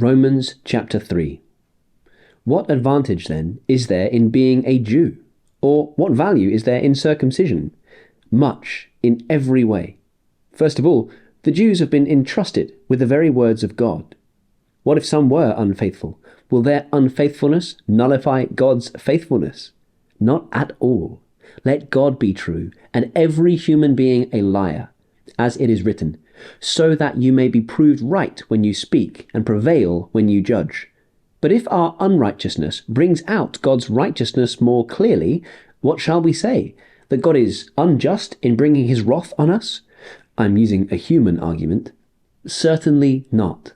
Romans chapter 3. What advantage then is there in being a Jew? Or what value is there in circumcision? Much, in every way. First of all, the Jews have been entrusted with the very words of God. What if some were unfaithful? Will their unfaithfulness nullify God's faithfulness? Not at all. Let God be true, and every human being a liar, as it is written, so that you may be proved right when you speak, and prevail when you judge. But if our unrighteousness brings out God's righteousness more clearly, what shall we say? That God is unjust in bringing his wrath on us? I'm using a human argument. Certainly not.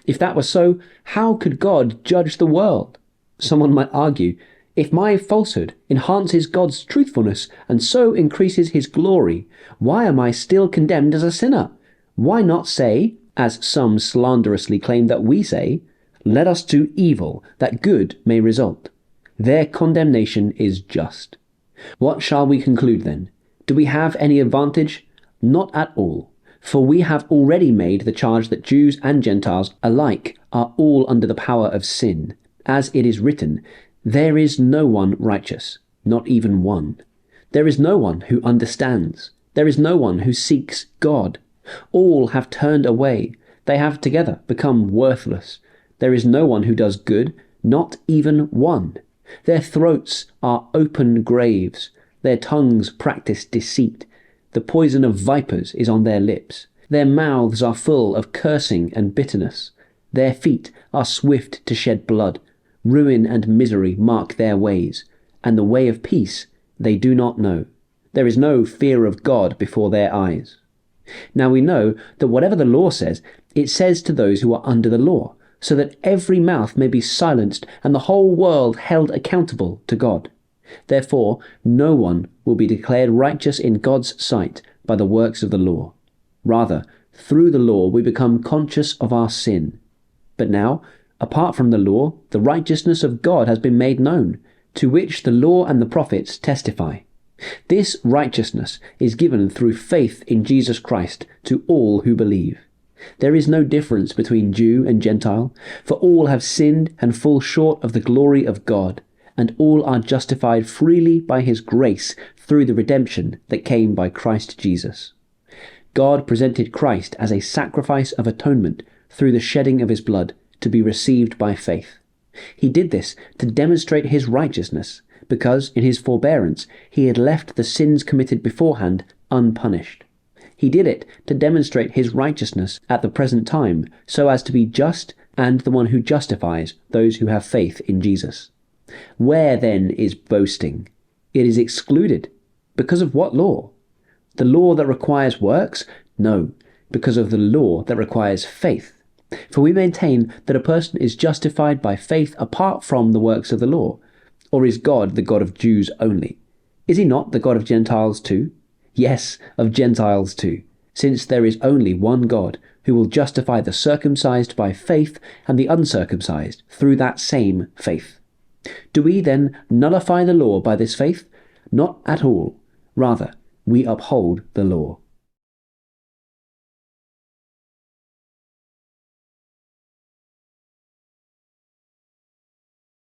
If that were so, how could God judge the world? Someone might argue, if my falsehood enhances God's truthfulness and so increases his glory, why am I still condemned as a sinner? Why not say, as some slanderously claim that we say, let us do evil that good may result? Their condemnation is just. What shall we conclude then? Do we have any advantage? Not at all. For we have already made the charge that Jews and Gentiles alike are all under the power of sin. As it is written, there is no one righteous, not even one. There is no one who understands. There is no one who seeks God. All have turned away. They have together become worthless. There is no one who does good, not even one. Their throats are open graves. Their tongues practice deceit. The poison of vipers is on their lips. Their mouths are full of cursing and bitterness. Their feet are swift to shed blood. Ruin and misery mark their ways, and the way of peace they do not know. There is no fear of God before their eyes. Now we know that whatever the law says, it says to those who are under the law, so that every mouth may be silenced and the whole world held accountable to God. Therefore, no one will be declared righteous in God's sight by the works of the law. Rather, through the law we become conscious of our sin. But now, apart from the law, the righteousness of God has been made known, to which the law and the prophets testify. This righteousness is given through faith in Jesus Christ to all who believe. There is no difference between Jew and Gentile, for all have sinned and fall short of the glory of God, and all are justified freely by his grace through the redemption that came by Christ Jesus. God presented Christ as a sacrifice of atonement through the shedding of his blood to be received by faith. He did this to demonstrate his righteousness, because in his forbearance he had left the sins committed beforehand unpunished. He did it to demonstrate his righteousness at the present time, so as to be just and the one who justifies those who have faith in Jesus. Where then is boasting? It is excluded. Because of what law? The law that requires works? No, because of the law that requires faith. For we maintain that a person is justified by faith apart from the works of the law. Or is God the God of Jews only? Is he not the God of Gentiles too? Yes, of Gentiles too, since there is only one God, who will justify the circumcised by faith and the uncircumcised through that same faith. Do we then nullify the law by this faith? Not at all. Rather, we uphold the law.